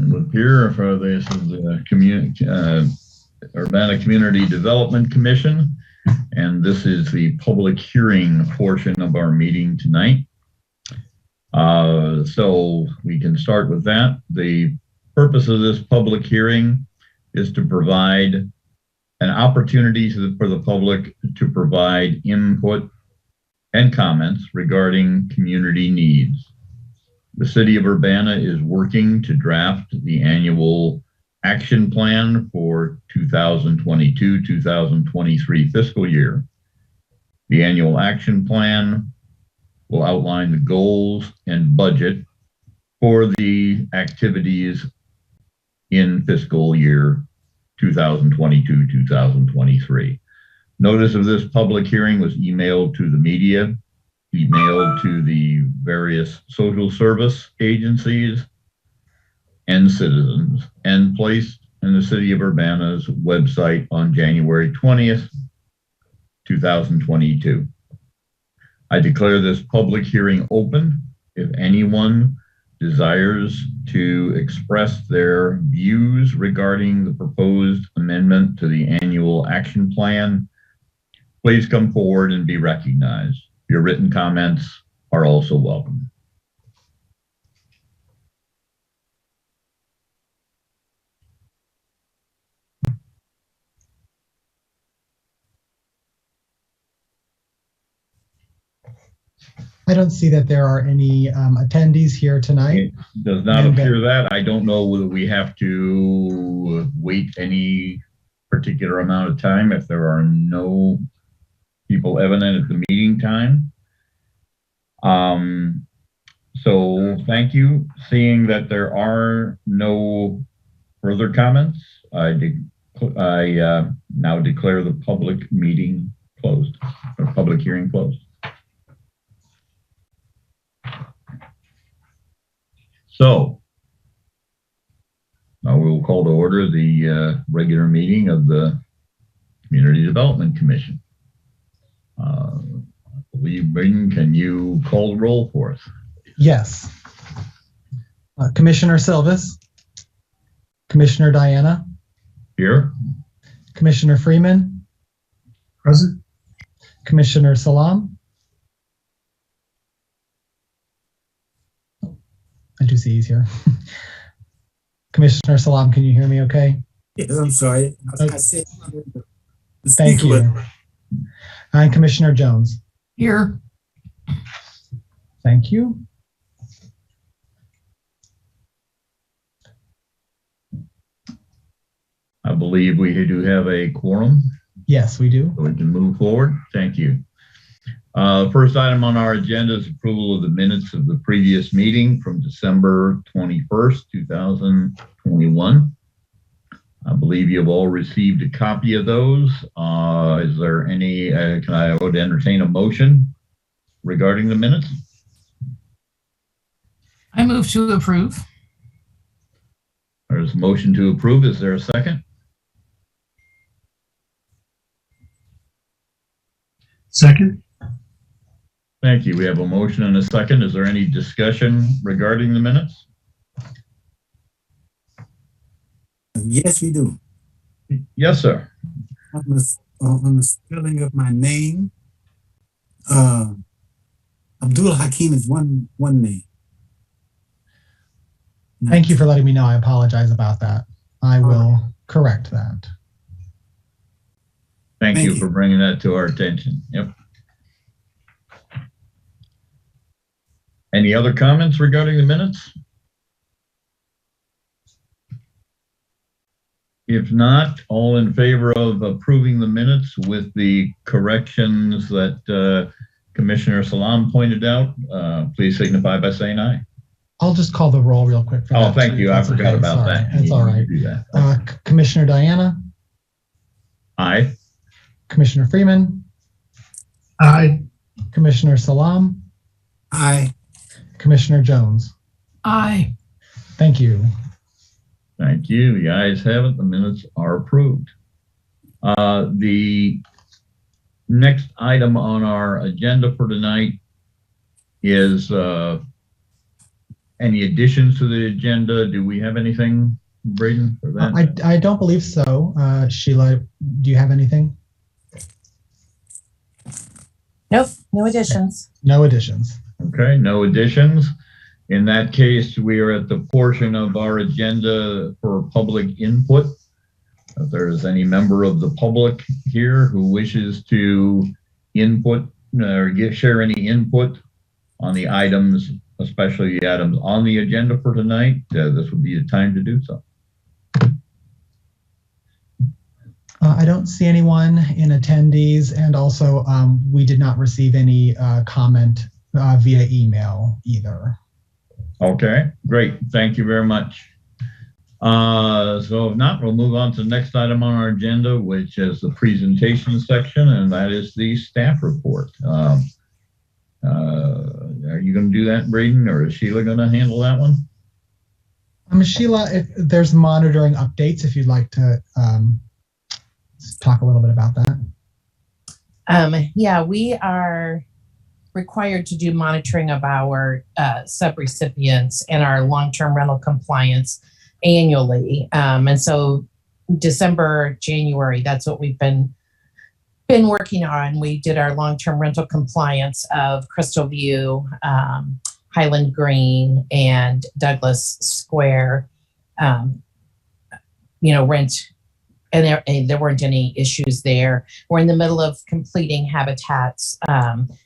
Look here for this is the Urbana Community Development Commission, and this is the public hearing portion of our meeting tonight. So we can start with that. The purpose of this public hearing is to provide an opportunity for the public to provide input and comments regarding community needs. The City of Urbana is working to draft the annual action plan for 2022-2023 fiscal year. The annual action plan will outline the goals and budget for the activities in fiscal year 2022-2023. Notice of this public hearing was emailed to the media, emailed to the various social service agencies and citizens, and placed in the City of Urbana's website on January 20th, 2022. I declare this public hearing open. If anyone desires to express their views regarding the proposed amendment to the annual action plan, please come forward and be recognized. Your written comments are also welcome. I don't see that there are any attendees here tonight. It does not appear that. I don't know whether we have to wait any particular amount of time if there are no people evident at the meeting time. So thank you. Seeing that there are no further comments, I now declare the public meeting closed, or public hearing closed. So now we will call to order the regular meeting of the Community Development Commission. I believe, Braden, can you call the roll for us? Yes. Commissioner Silvis, Commissioner Diana. Here. Commissioner Freeman. Present. Commissioner Salam. I do see he's here. Commissioner Salam, can you hear me okay? Yes, I'm sorry. Okay. I said Thank you. And Commissioner Jones. Here. Thank you. I believe we do have a quorum. Yes, we do. So we can move forward. Thank you. First item on our agenda is approval of the minutes of the previous meeting from December 21st, 2021. I believe you've all received a copy of those. Is there any, I would entertain a motion regarding the minutes? I move to approve. There's a motion to approve. Is there a second? Second. Thank you. We have a motion and a second. Is there any discussion regarding the minutes? Yes, we do. Yes, sir. On the spelling of my name, Abdul Hakim is one name. Thank you for letting me know. I apologize about that. I will correct that. Thank you for bringing that to our attention. Yep. Any other comments regarding the minutes? If not, all in favor of approving the minutes with the corrections that Commissioner Salam pointed out, please signify by saying aye. I'll just call the roll real quick. Oh, thank you. I forgot about that. That's all right. Do that. Commissioner Diana. Aye. Commissioner Freeman. Aye. Commissioner Salam. Aye. Commissioner Jones. Aye. Thank you. Thank you. The ayes have it. The minutes are approved. The next item on our agenda for tonight is any additions to the agenda? Do we have anything, Braden, for that? I don't believe so. Sheila, do you have anything? Nope, no additions. No additions. Okay, no additions. In that case, we are at the portion of our agenda for public input. If there is any member of the public here who wishes to input or share any input on the items, especially the items on the agenda for tonight, this would be the time to do so. I don't see anyone in attendees, and also we did not receive any comment via email either. Okay, great. Thank you very much. So if not, we'll move on to the next item on our agenda, which is the presentation section, and that is the staff report. Are you going to do that, Braden, or is Sheila going to handle that one? Sheila, if there's monitoring updates, if you'd like to talk a little bit about that. Yeah, we are required to do monitoring of our subrecipients and our long-term rental compliance annually. And so December, January, that's what we've been working on. We did our long-term rental compliance of Crystal View, Highland Green, and Douglas Square, rent. And there weren't any issues there. We're in the middle of completing Habitat's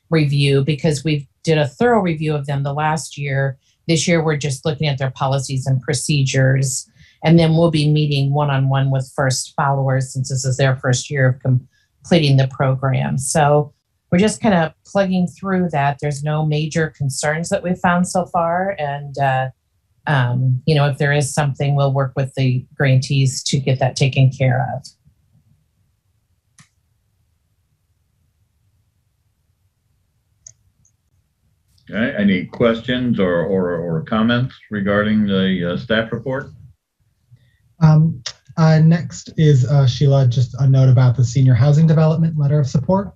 review because we did a thorough review of them the last year. This year, we're just looking at their policies and procedures. And then we'll be meeting one-on-one with first followers since this is their first year of completing the program. So we're just kind of plugging through that. There's no major concerns that we've found so far. And if there is something, we'll work with the grantees to get that taken care of. Okay, any questions or comments regarding the staff report? Next is, Sheila, just a note about the senior housing development letter of support.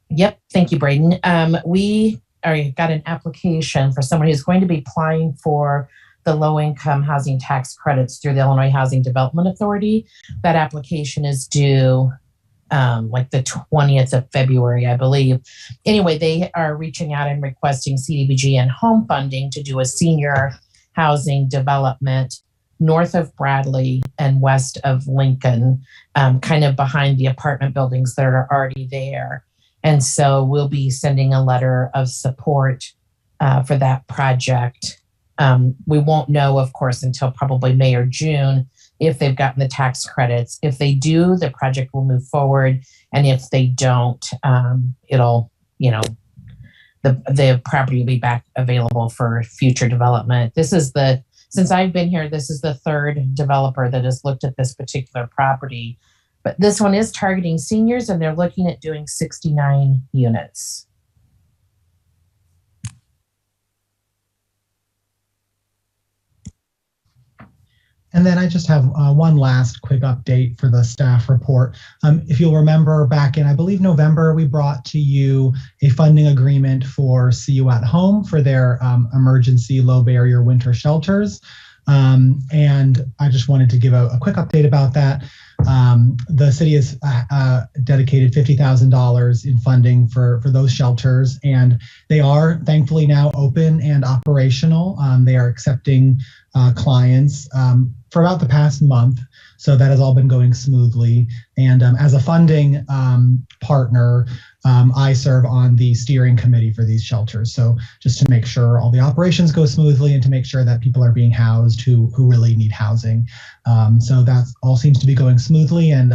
Yep, thank you, Braden. We got an application for someone who's going to be applying for the low-income housing tax credits through the Illinois Housing Development Authority. That application is due like the 20th of February, I believe. Anyway, they are reaching out and requesting CDBG and home funding to do a senior housing development north of Bradley and west of Lincoln, kind of behind the apartment buildings that are already there. And so we'll be sending a letter of support for that project. We won't know, of course, until probably May or June if they've gotten the tax credits. If they do, the project will move forward. And if they don't, it'll, the property will be back available for future development. Since I've been here, this is the third developer that has looked at this particular property. But this one is targeting seniors, and they're looking at doing 69 units. And then I just have one last quick update for the staff report. If you'll remember back in, I believe, November, we brought to you a funding agreement for CU at Home for their emergency low barrier winter shelters. And I just wanted to give a quick update about that. The city has dedicated $50,000 in funding for those shelters, and they are thankfully now open and operational. They are accepting clients for about the past month, so that has all been going smoothly. And as a funding partner, I serve on the steering committee for these shelters. So just to make sure all the operations go smoothly and to make sure that people are being housed who really need housing. So that all seems to be going smoothly, and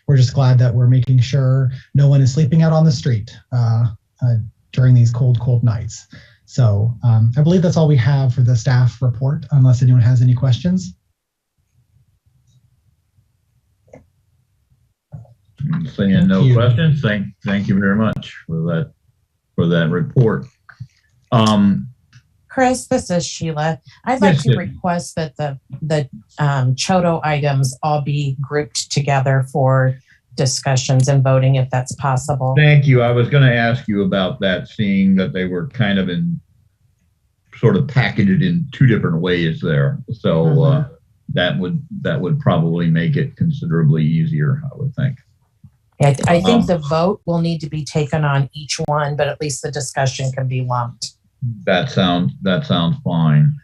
we're just glad that we're making sure no one is sleeping out on the street during these cold nights. So I believe that's all we have for the staff report, unless anyone has any questions. Saying no questions. Thank you very much for that report. Chris, this is Sheila. I'd like to request that the CHOTO items all be grouped together for discussions and voting, if that's possible. Thank you. I was going to ask you about that, seeing that they were kind of in sort of package it in two different ways there. So that would probably make it considerably easier, I would think. I think the vote will need to be taken on each one, but at least the discussion can be lumped. That sounds fine.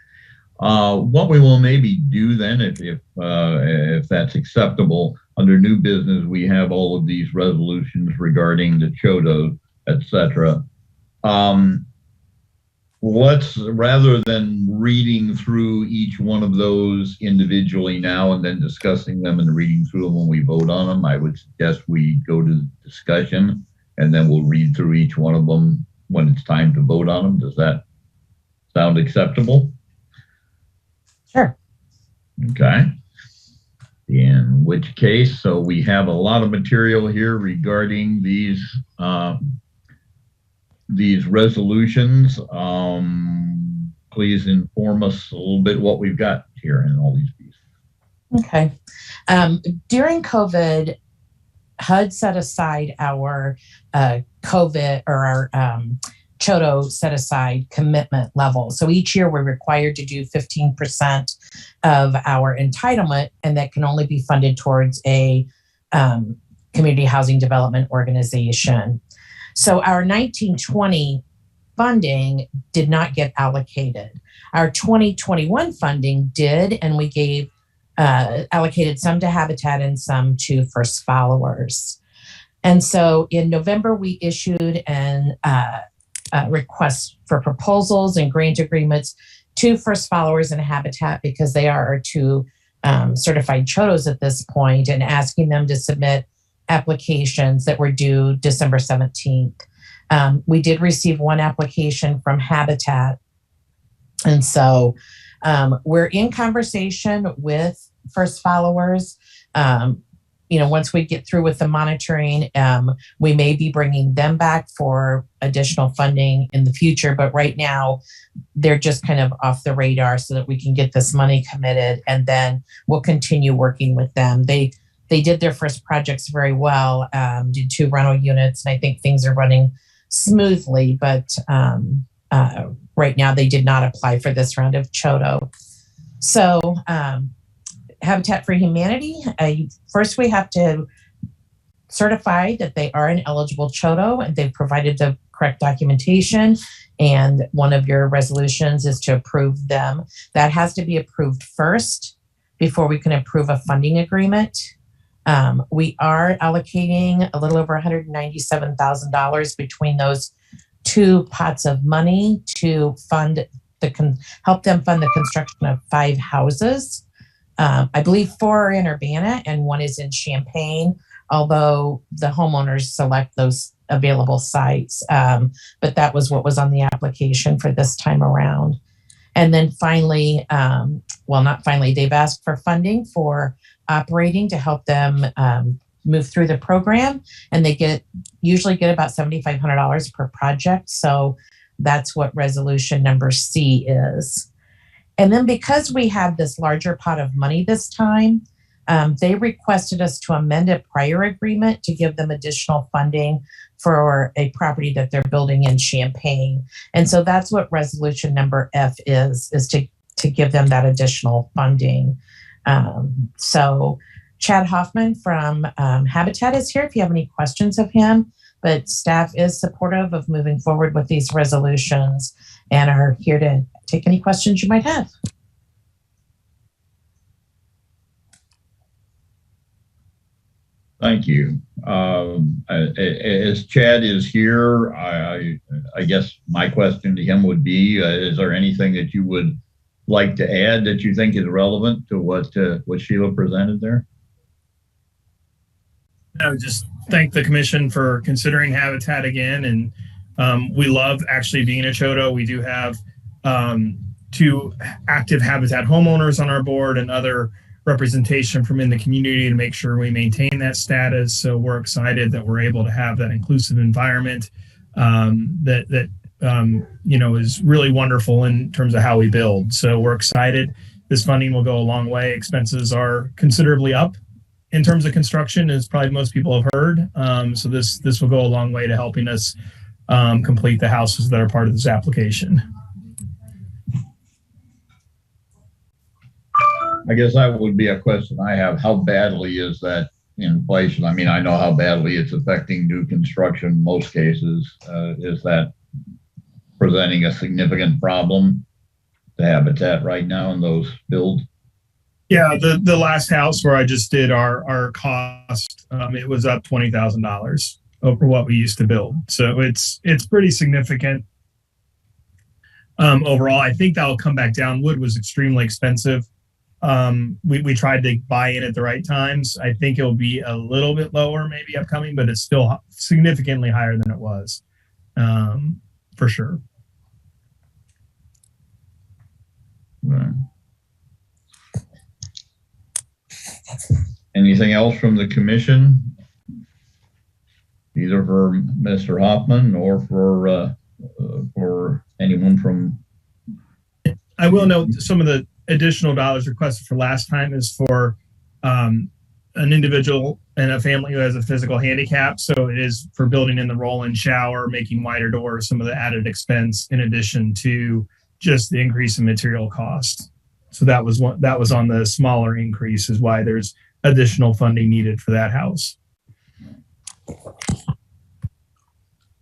What we will maybe do then, if that's acceptable, under new business, we have all of these resolutions regarding the CHODO, etc. Let's, rather than reading through each one of those individually now and then discussing them and reading through them when we vote on them, I would suggest we go to the discussion and then we'll read through each one of them when it's time to vote on them. Does that sound acceptable? Sure. Okay. In which case, so we have a lot of material here regarding these resolutions. Please inform us a little bit what we've got here in all these pieces. Okay. During COVID, HUD set aside our COVID or our CHODO set aside commitment level. So each year we're required to do 15% of our entitlement, and that can only be funded towards a community housing development organization. So our 1920 funding did not get allocated. Our 2021 funding did, and we gave allocated some to Habitat and some to First Followers. And so in November, we issued an request for proposals and grant agreements to First Followers and Habitat, because they are our two certified CHODOs at this point, and asking them to submit applications that were due December 17th. We did receive one application from Habitat. And so we're in conversation with First Followers. Once we get through with the monitoring, we may be bringing them back for additional funding in the future. But right now, they're just kind of off the radar so that we can get this money committed, and then we'll continue working with them. They did their first projects very well, did 2 rental units, and I think things are running smoothly. But right now, they did not apply for this round of CHODO. So Habitat for Humanity, first we have to certify that they are an eligible CHODO and they've provided the correct documentation. And one of your resolutions is to approve them. That has to be approved first before we can approve a funding agreement. We are allocating a little over $197,000 between those 2 pots of money to help them fund the construction of 5 houses. I believe 4 are in Urbana and 1 is in Champaign, although the homeowners select those available sites. But that was what was on the application for this time around. And then finally, not finally, they've asked for funding for operating to help them move through the program. And they usually get about $7,500 per project. So that's what resolution number C is. And then because we have this larger pot of money this time, they requested us to amend a prior agreement to give them additional funding for a property that they're building in Champaign. And so that's what resolution number F is to give them that additional funding. So Chad Hoffman from Habitat is here if you have any questions of him, but staff is supportive of moving forward with these resolutions and are here to take any questions you might have. Thank you. As Chad is here, I guess my question to him would be, is there anything that you would like to add that you think is relevant to what Sheila presented there? I would just thank the commission for considering Habitat again. And we love actually being a CHODO. We do have 2 active Habitat homeowners on our board and other representation from in the community to make sure we maintain that status. So we're excited that we're able to have that inclusive environment that is really wonderful in terms of how we build. So we're excited. This funding will go a long way. Expenses are considerably up in terms of construction, as probably most people have heard. So this will go a long way to helping us complete the houses that are part of this application. I guess that would be a question I have. How badly is that inflation? I mean, I know how badly it's affecting new construction in most cases. Is that presenting a significant problem to Habitat right now in those builds? Yeah, the last house where I just did our cost, it was up $20,000 over what we used to build. So it's pretty significant. Overall, I think that'll come back down. Wood was extremely expensive. We tried to buy in at the right times. I think it'll be a little bit lower, maybe upcoming, but it's still significantly higher than it was, for sure. Right. Anything else from the commission, either for Mr. Hoffman or for anyone from? I will note some of the additional dollars requested for last time is for an individual and a family who has a physical handicap. So it is for building in the roll-in shower, making wider doors, some of the added expense in addition to just the increase in material cost. So that was on the smaller increase, is why there's additional funding needed for that house.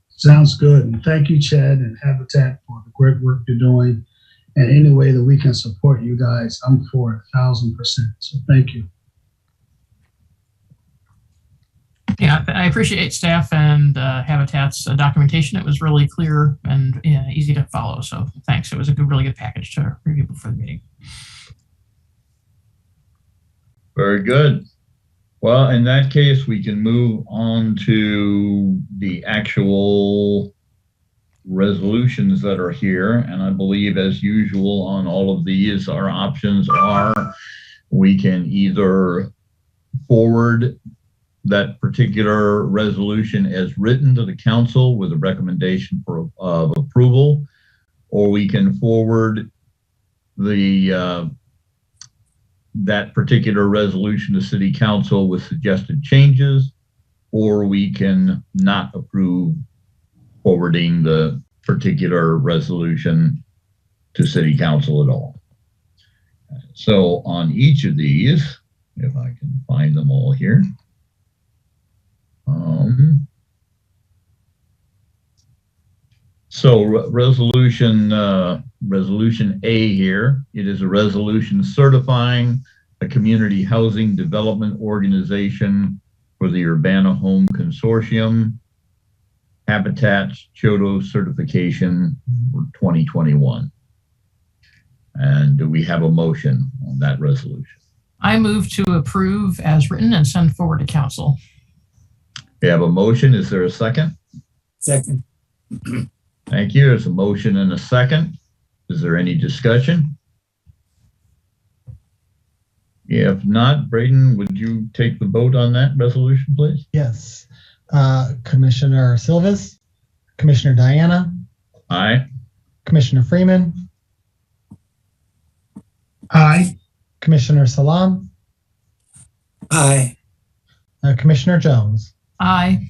Sounds good. And thank you, Chad and Habitat, for the great work you're doing. And any way that we can support you guys, I'm for it 1,000%. So thank you. Yeah, I appreciate staff and Habitat's documentation. It was really clear and easy to follow. So thanks. It was a really good package to review before the meeting. Very good. Well, in that case, we can move on to the actual resolutions that are here. And I believe, as usual, on all of these, our options are we can either forward that particular resolution as written to the council with a recommendation of approval, or we can forward that particular resolution to city council with suggested changes, or we can not approve forwarding the particular resolution to city council at all. So on each of these, if I can find them all here. So resolution A here, it is a resolution certifying a community housing development organization for the Urbana Home Consortium, Habitat's Chodo certification for 2021. And do we have a motion on that resolution? I move to approve as written and send forward to council. We have a motion. Is there a second? Second. Thank you. There's a motion and a second. Is there any discussion? If not, Braden, would you take the vote on that resolution, please? Yes. Commissioner Silvas, Commissioner Diana, Aye. Commissioner Freeman, Aye. Commissioner Salam, Aye. Commissioner Jones. Aye.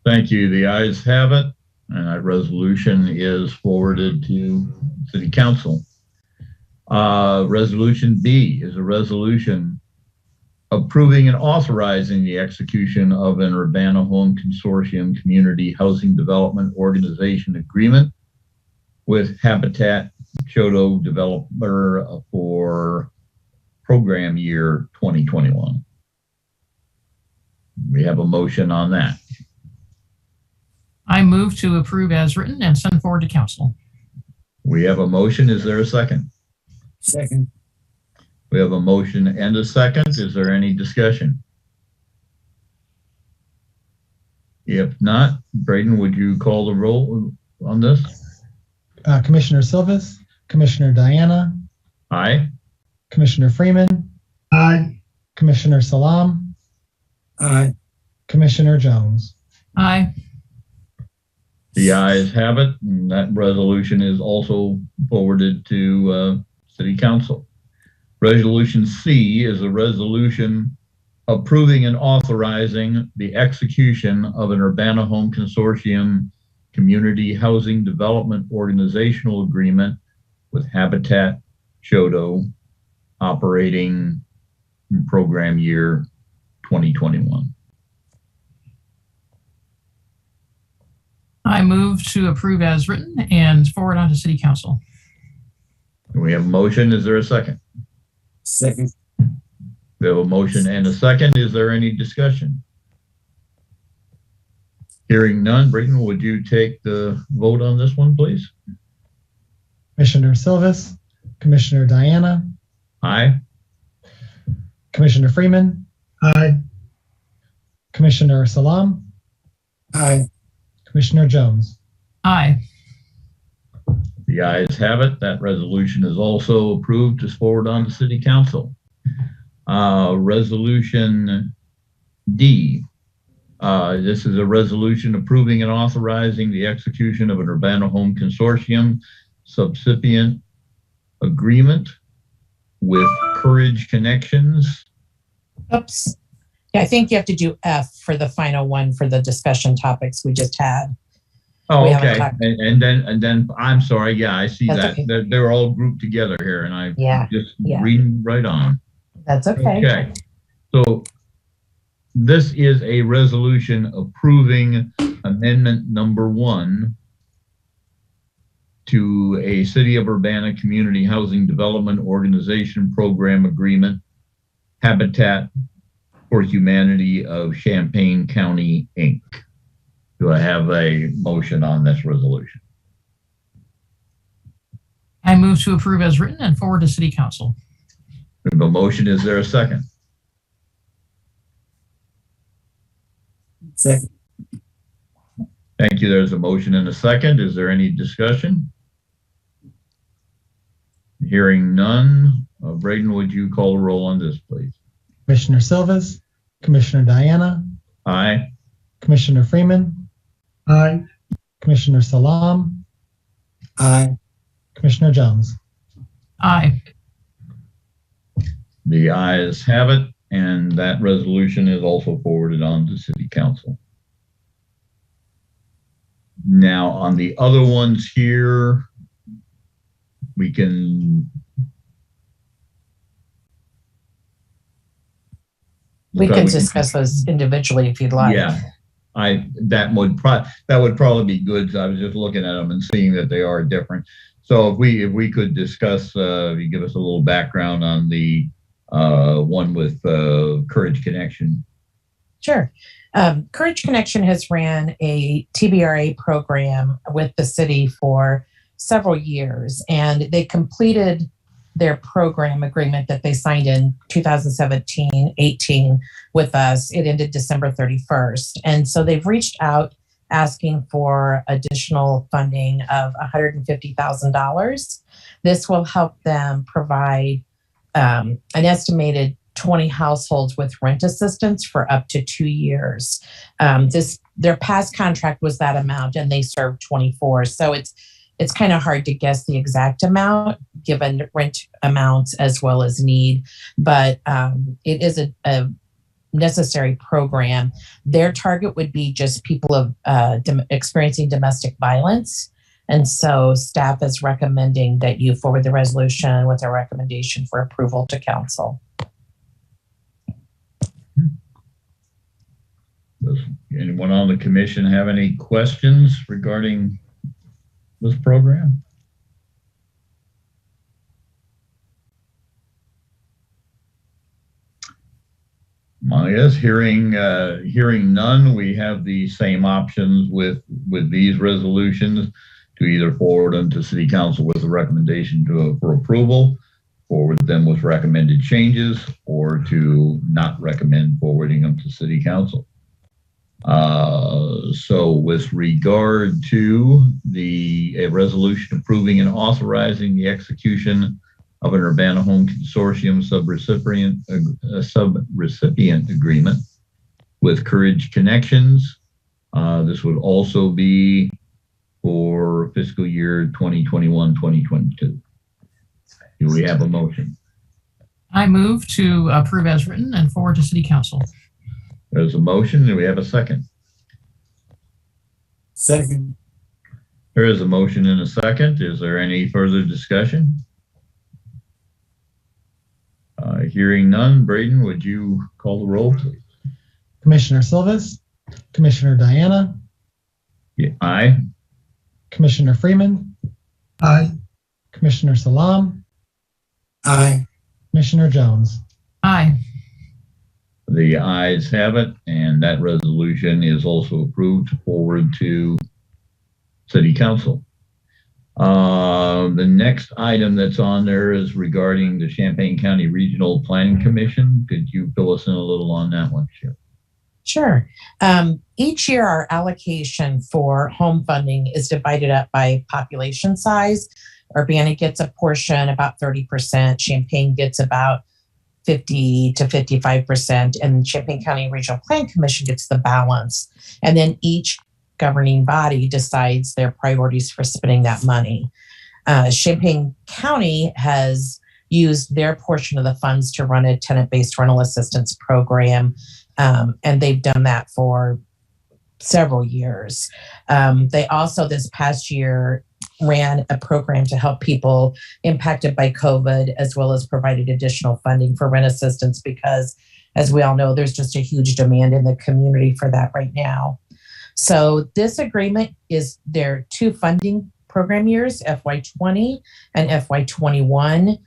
Thank you. The ayes have it, and that resolution is forwarded to City Council. Resolution B is a resolution approving and authorizing the execution of an Urbana Home Consortium Community Housing Development Organization agreement with Habitat Chodo Developer for program year 2021. We have a motion on that. I move to approve as written and send forward to council. We have a motion. Is there a second? Second. We have a motion and a second. Is there any discussion? If not, Braden, would you call the roll on this? Commissioner Silvas, Commissioner Diana, Aye. Commissioner Freeman, Aye. Commissioner Salam, Aye. Commissioner Jones. Aye. The ayes have it, and that resolution is also forwarded to City Council. Resolution C is a resolution approving and authorizing the execution of an Urbana Home Consortium Community Housing Development Organizational Agreement with Habitat Shoto operating program year 2021. I move to approve as written and forward on to City Council. We have a motion. Is there a second? Second. We have a motion and a second. Is there any discussion? Hearing none, Braden, would you take the vote on this one, please? Commissioner Silvas, Commissioner Diana, Aye. Commissioner Freeman, Aye. Commissioner Salam, Aye. Commissioner Jones. Aye. The ayes have it. That resolution is also approved to forward on to City Council. Resolution D. This is a resolution approving and authorizing the execution of an Urbana Home Consortium subsipient agreement with Courage Connections. Oops. Yeah, I think you have to do F for the final one for the discussion topics we just had. Oh, We haven't okay. talked- And then I'm sorry. Yeah, I see That's that. okay. They're all grouped together here, and I Yeah, just yeah. reading right on. that's okay. Okay. So this is a resolution approving amendment number 1 to a City of Urbana Community Housing Development Organization Program Agreement, Habitat for Humanity of Champaign County, Inc. Do I have a motion on this resolution? I move to approve as written and forward to City Council. We have a motion. Is there a second? Second. Thank you. There's a motion and a second. Is there any discussion? Hearing none. Braden, would you call a roll on this, please? Commissioner Silvas, Commissioner Diana, Aye. Commissioner Freeman, Aye. Commissioner Salam, Aye. Commissioner Jones. Aye. The ayes have it, and that resolution is also forwarded on to City Council. Now, on the other ones here, we can. We can discuss those individually if you'd like. Yeah, that would probably be good. I was just looking at them and seeing that they are different. So if we could discuss, you give us a little background on the one with Courage Connection. Sure. Courage Connection has ran a TBRA program with the city for several years, and they completed their program agreement that they signed in 2017-18 with us. It ended December 31st. And so they've reached out asking for additional funding of $150,000. This will help them provide an estimated 20 households with rent assistance for up to 2 years. Their past contract was that amount, and they served 24. So it's kind of hard to guess the exact amount given rent amounts as well as need, but it is a necessary program. Their target would be just people of experiencing domestic violence. And so staff is recommending that you forward the resolution with a recommendation for approval to council. Does anyone on the commission have any questions regarding this program? Yes, hearing none, we have the same options with these resolutions to either forward them to City Council with a recommendation for approval, forward them with recommended changes, or to not recommend forwarding them to City Council. So with regard to a resolution approving and authorizing the execution of an Urbana Home Consortium subrecipient agreement with Courage Connections. This would also be for fiscal year 2021-2022. Do we have a motion? I move to approve as written and forward to City Council. There's a motion. Do we have a second? Second. There is a motion and a second. Is there any further discussion? Hearing none, Braden, would you call the roll, please? Commissioner Silvas, Commissioner Diana, Yeah, aye. Commissioner Freeman, Aye. Commissioner Salam, Aye. Commissioner Jones. Aye. The ayes have it, and that resolution is also approved to forward to City Council. The next item that's on there is regarding the Champaign County Regional Planning Commission. Could you fill us in a little on that one, Chip? Sure. Each year, our allocation for home funding is divided up by population size. Urbana gets a portion, about 30%. Champaign gets about 50 to 55%, and Champaign County Regional Plan Commission gets the balance. And then each governing body decides their priorities for spending that money. Champaign County has used their portion of the funds to run a tenant-based rental assistance program, and they've done that for several years. They also, this past year, ran a program to help people impacted by COVID, as well as provided additional funding for rent assistance because, as we all know, there's just a huge demand in the community for that right now. So this agreement is their two funding program years, FY20 and FY21.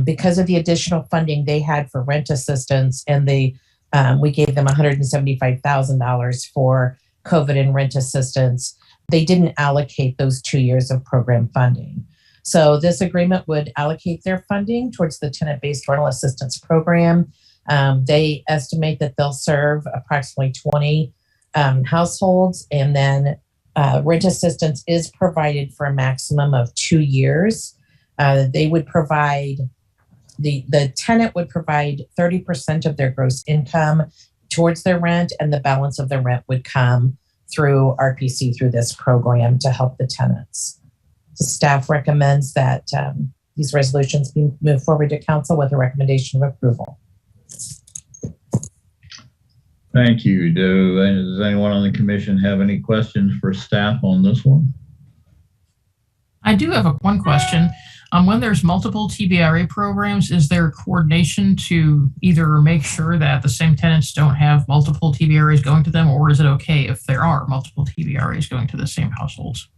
Because of the additional funding they had for rent assistance, and we gave them $175,000 for COVID and rent assistance, they didn't allocate those 2 years of program funding. So this agreement would allocate their funding towards the tenant-based rental assistance program. They estimate that they'll serve approximately 20 households, and then rent assistance is provided for a maximum of 2 years. They would provide, the tenant would provide 30% of their gross income towards their rent, and the balance of the rent would come through RPC through this program to help the tenants. The staff recommends that these resolutions be moved forward to council with a recommendation of approval. Thank you. Does anyone on the commission have any questions for staff on this one? I do have one question. When there's multiple TBRA programs, is there coordination to either make sure that the same tenants don't have multiple TBRAs going to them, or is it okay if there are multiple TBRAs going to the same households?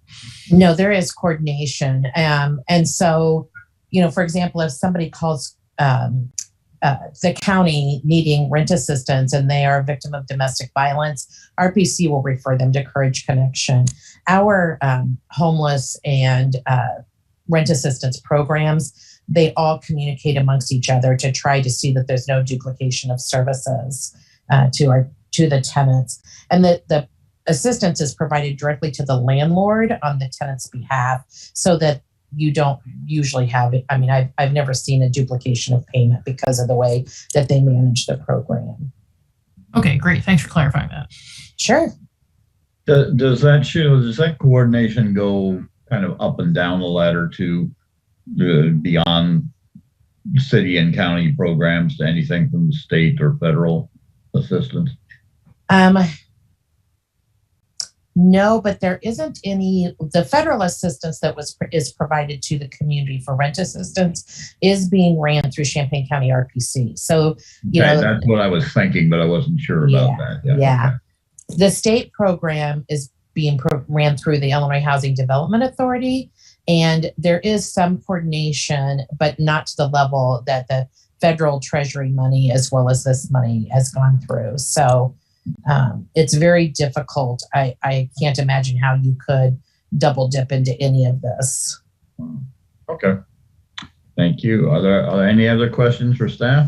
No, there is coordination. And so, for example, if somebody calls the county needing rent assistance and they are a victim of domestic violence, RPC will refer them to Courage Connection. Our homeless and rent assistance programs, they all communicate amongst each other to try to see that there's no duplication of services to the tenants. And the assistance is provided directly to the landlord on the tenant's behalf, so that you don't usually have it. I mean, I've never seen a duplication of payment because of the way that they manage the program. Okay, great. Thanks for clarifying that. Sure. Does that coordination go kind of up and down the ladder to beyond city and county programs to anything from the state or federal assistance? No, but there isn't any. The federal assistance that is provided to the community for rent assistance is being ran through Champaign County RPC. So, that's what I was thinking, but I wasn't sure about that. Yeah. Okay. The state program is being ran through the Illinois Housing Development Authority, and there is some coordination, but not to the level that the federal treasury money as well as this money has gone through. So it's very difficult. I can't imagine how you could double dip into any of this. Okay. Thank you. Are there any other questions for staff?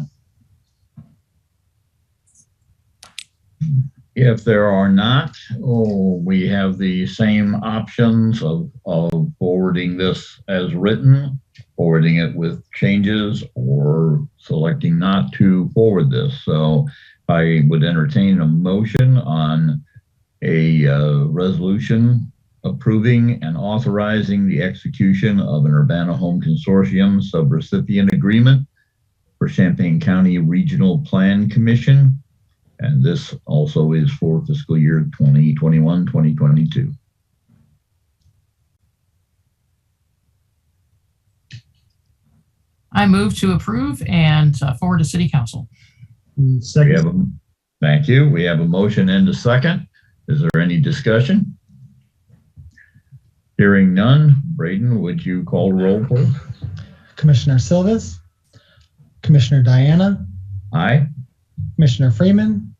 If there are not, we have the same options of forwarding this as written, forwarding it with changes, or selecting not to forward this. So I would entertain a motion on a resolution approving and authorizing the execution of an Urbana Home Consortium subrecipient agreement for Champaign County Regional Plan Commission. And this also is for fiscal year 2021-2022. I move to approve and forward to City Council. We Second. have thank you. We have a motion and a second. Is there any discussion? Hearing none. Braden, would you call the roll, please? Commissioner Silvas, Commissioner Diana, Aye. Commissioner Freeman,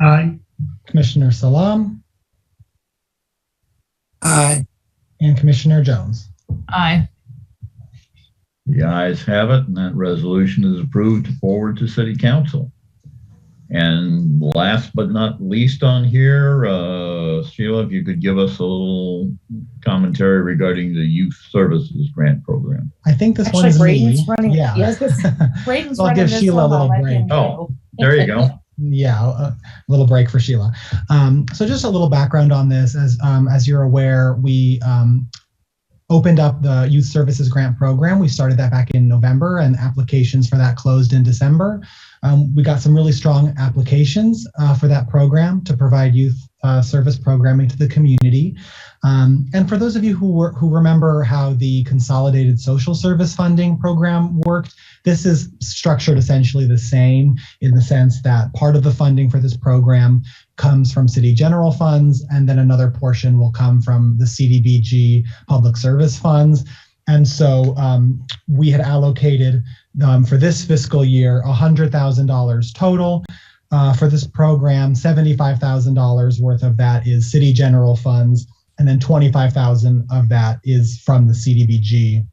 Aye. Commissioner Salam, aye, and Commissioner Jones. Aye. The ayes have it, and that resolution is approved to forward to City Council. And last but not least on here, Sheila, if you could give us a little commentary regarding the Youth Services Grant Program. I think this one Actually, is Braden's me. running. Yeah. Yes, Braden's I'll running give this Sheila a one. I'll little let him break. go. There you go. Yeah, a little break for Sheila. So just a little background on this. As you're aware, we opened up the Youth Services Grant Program. We started that back in November, and applications for that closed in December. We got some really strong applications for that program to provide youth service programming to the community. And for those of you who remember how the Consolidated Social Service Funding Program worked, this is structured essentially the same in the sense that part of the funding for this program comes from city general funds, and then another portion will come from the CDBG public service funds. And so we had allocated for this fiscal year $100,000 total for this program. $75,000 worth of that is city general funds, and then $25,000 of that is from the CDBG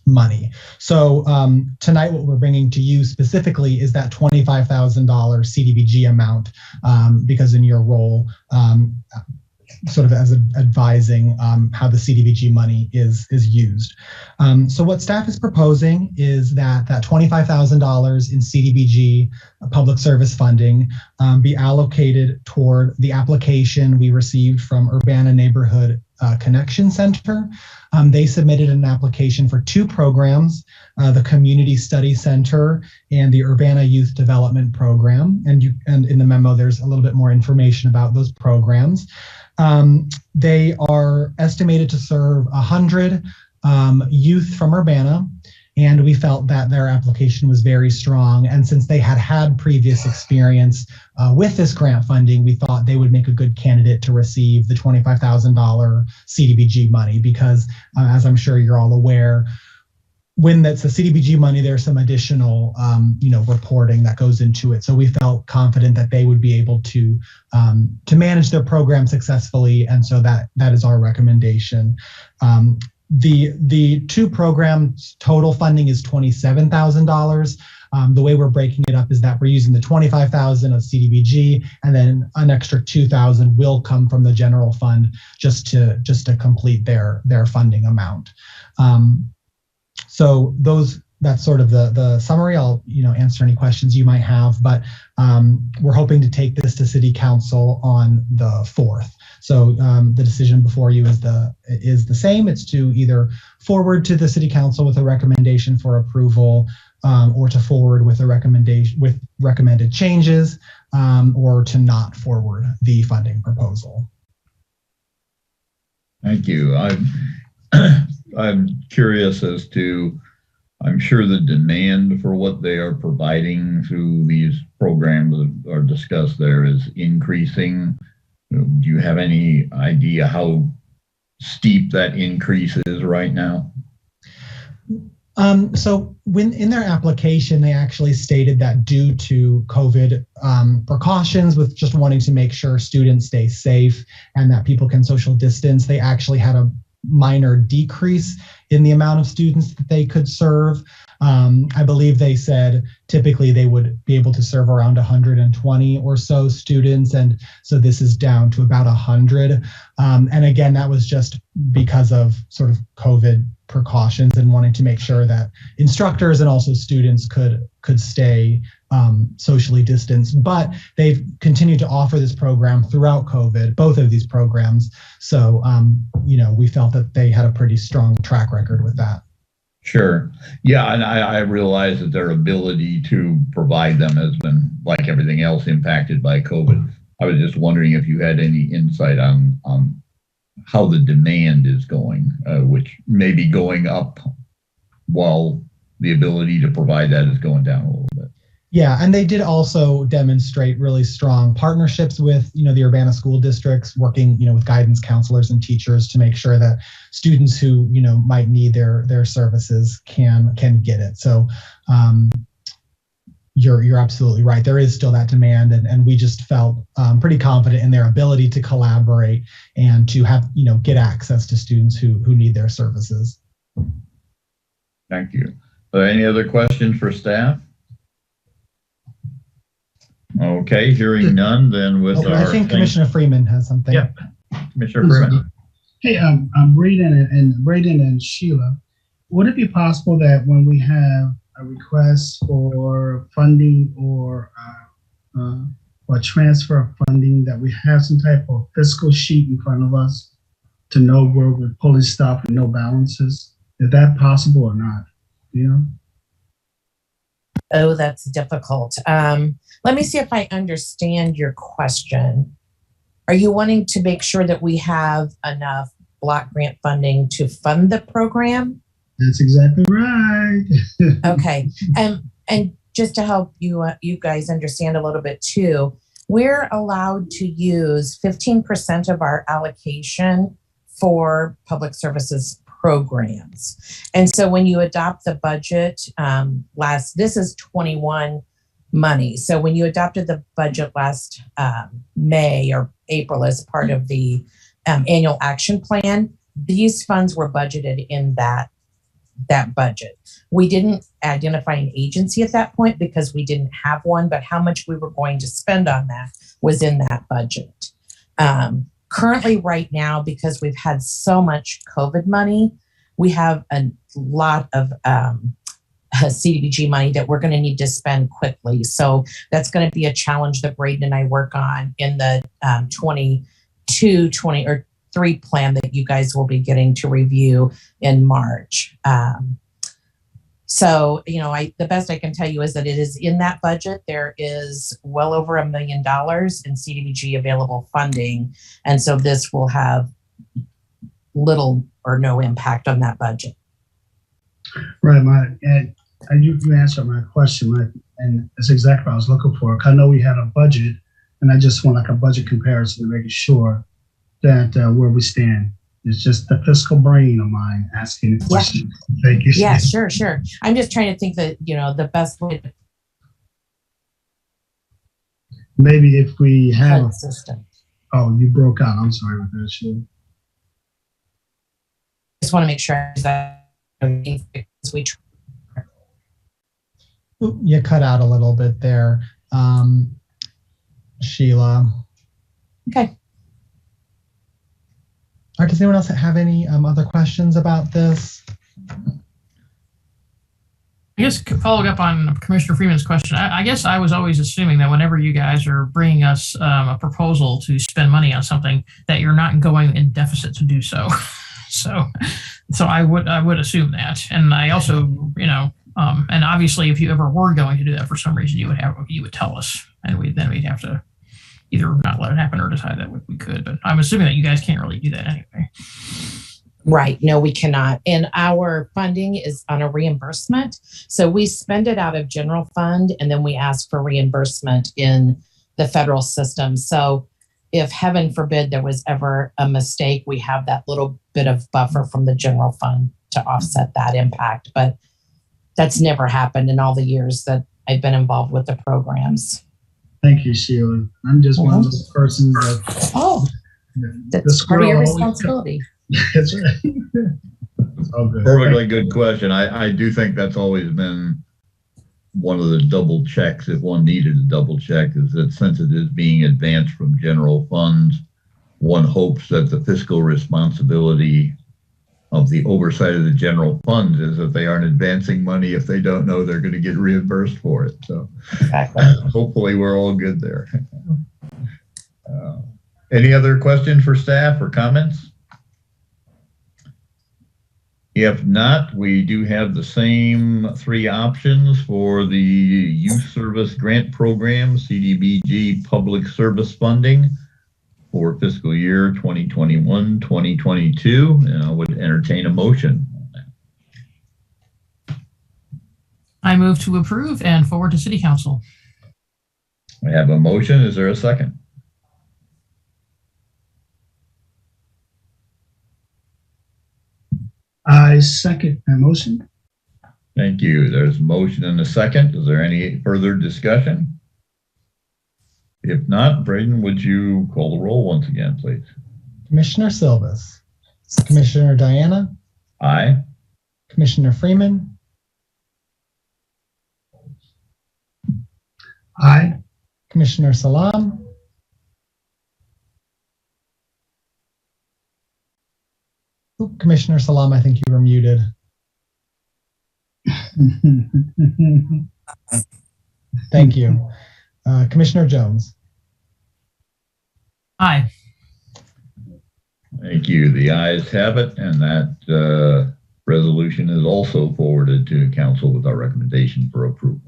money. So tonight, what we're bringing to you specifically is that $25,000 CDBG amount, because in your role, sort of as advising how the CDBG money is used. So what staff is proposing is that $25,000 in CDBG public service funding be allocated toward the application we received from Urbana Neighborhood Connection Center. They submitted an application for two programs, the Community Study Center and the Urbana Youth Development Program. And in the memo, there's a little bit more information about those programs. They are estimated to serve 100 youth from Urbana, and we felt that their application was very strong. And since they had previous experience with this grant funding, we thought they would make a good candidate to receive the $25,000 CDBG money because, as I'm sure you're all aware, when that's the CDBG money, there's some additional, reporting that goes into it. So we felt confident that they would be able to manage their program successfully, and so that is our recommendation. The two programs total funding is $27,000. The way we're breaking it up is that we're using the $25,000 of CDBG, and then an extra $2,000 will come from the general fund just to complete their funding amount. So that's sort of the summary. I'll answer any questions you might have, but we're hoping to take this to City Council on the 4th. So the decision before you is the same. It's to either forward to the City Council with a recommendation for approval, or to forward with a recommendation with recommended changes, or to not forward the funding proposal. Thank you. I'm curious as to, I'm sure the demand for what they are providing through these programs that are discussed there is increasing. Do you have any idea how steep that increase is right now? So when in their application, they actually stated that due to COVID precautions with just wanting to make sure students stay safe and that people can social distance, they actually had a minor decrease in the amount of students that they could serve. I believe they said typically they would be able to serve around 120 or so students, and so this is down to about 100. And again, that was just because of sort of COVID precautions and wanting to make sure that instructors and also students could stay socially distanced. But they've continued to offer this program throughout COVID, both of these programs. So, we felt that they had a pretty strong track record with that. Sure. Yeah, and I realize that their ability to provide them has been, like everything else, impacted by COVID. I was just wondering if you had any insight on how the demand is going, which may be going up while the ability to provide that is going down a little bit. Yeah, and they did also demonstrate really strong partnerships with, the Urbana school districts, working, with guidance counselors and teachers to make sure that students who, might need their services can get it. So you're absolutely right. There is still that demand, and we just felt pretty confident in their ability to collaborate and to have, get access to students who need their services. Thank you. Any other questions for staff? Okay, hearing none, then with I think Commissioner Freeman has something. Yeah, Commissioner Freeman. Hey, I'm Braden and Sheila. Would it be possible that when we have a request for funding or a transfer of funding, that we have some type of fiscal sheet in front of us to know where we're pulling stuff and no balances? Is that possible or not? Oh, that's difficult. Let me see if I understand your question. Are you wanting to make sure that we have enough block grant funding to fund the program? That's exactly right. Okay. And just to help you guys understand a little bit too, we're allowed to use 15% of our allocation for public services programs. And so when you adopt the budget, this is 21 money. So when you adopted the budget last May or April as part of the annual action plan, these funds were budgeted in that budget. We didn't identify an agency at that point because we didn't have one, but how much we were going to spend on that was in that budget. Currently, right now, because we've had so much COVID money, we have a lot of CDBG money that we're going to need to spend quickly. So that's going to be a challenge that Braden and I work on in the 22-23 plan that you guys will be getting to review in March. So, the best I can tell you is that it is in that budget. There is well over $1 million in CDBG available funding. And so this will have little or no impact on that budget. Right, and you answered my question, and that's exactly what I was looking for. I know we had a budget, and I just want like a budget comparison to make sure that where we stand. It's just the fiscal brain of mine asking the question. Yeah. Thank you. Yeah, sure. I'm just trying to think that, the best way to maybe if we have system. Oh, you broke out. I'm sorry about that, Sheila. Just want to make sure that we. You cut out a little bit there, Sheila. Okay. All right, does anyone else have any other questions about this? I guess following up on Commissioner Freeman's question, I guess I was always assuming that whenever you guys are bringing us a proposal to spend money on something, that you're not going in deficit to do so. So I would assume that, and I also, and obviously, if you ever were going to do that for some reason, you would tell us, and we'd have to either not let it happen or decide that we could. But I'm assuming that you guys can't really do that anyway. Right. No, we cannot. And our funding is on a reimbursement. So we spend it out of general fund, and then we ask for reimbursement in the federal system. So if heaven forbid there was ever a mistake, we have that little bit of buffer from the general fund to offset that impact. But that's never happened in all the years that I've been involved with the programs. Thank you, Sheila. I'm just one of those persons that. Oh, that's part of your responsibility. That's right. Oh, good. Perfectly good question. I do think that's always been one of the double checks, if one needed a double check, is that since it is being advanced from general funds, one hopes that the fiscal responsibility of the oversight of the general funds is that they aren't advancing money if they don't know they're going to get reimbursed for it. So exactly. Hopefully we're all good there. Any other questions for staff or comments? If not, we do have the same three options for the Youth Service Grant Program, CDBG Public Service Funding for fiscal year 2021-2022, and I would entertain a motion on that. I move to approve and forward to City Council. We have a motion. Is there a second? I second that motion. Thank you. There's a motion and a second. Is there any further discussion? If not, Braden, would you call the roll once again, please? Commissioner Silvas, Commissioner Diana, Aye. Commissioner Freeman, Aye. Commissioner Salam, Oop, Commissioner Salam, I think you were muted. Thank you. Commissioner Jones. Aye. Thank you. The ayes have it, and that resolution is also forwarded to council with our recommendation for approval.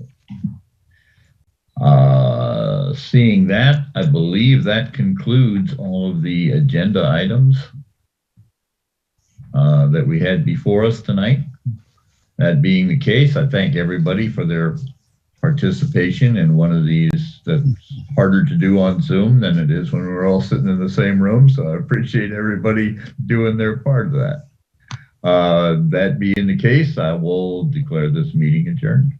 Seeing that, I believe that concludes all of the agenda items that we had before us tonight. That being the case, I thank everybody for their participation in one of these that's harder to do on Zoom than it is when we're all sitting in the same room. So I appreciate everybody doing their part of that. That being the case, I will declare this meeting adjourned.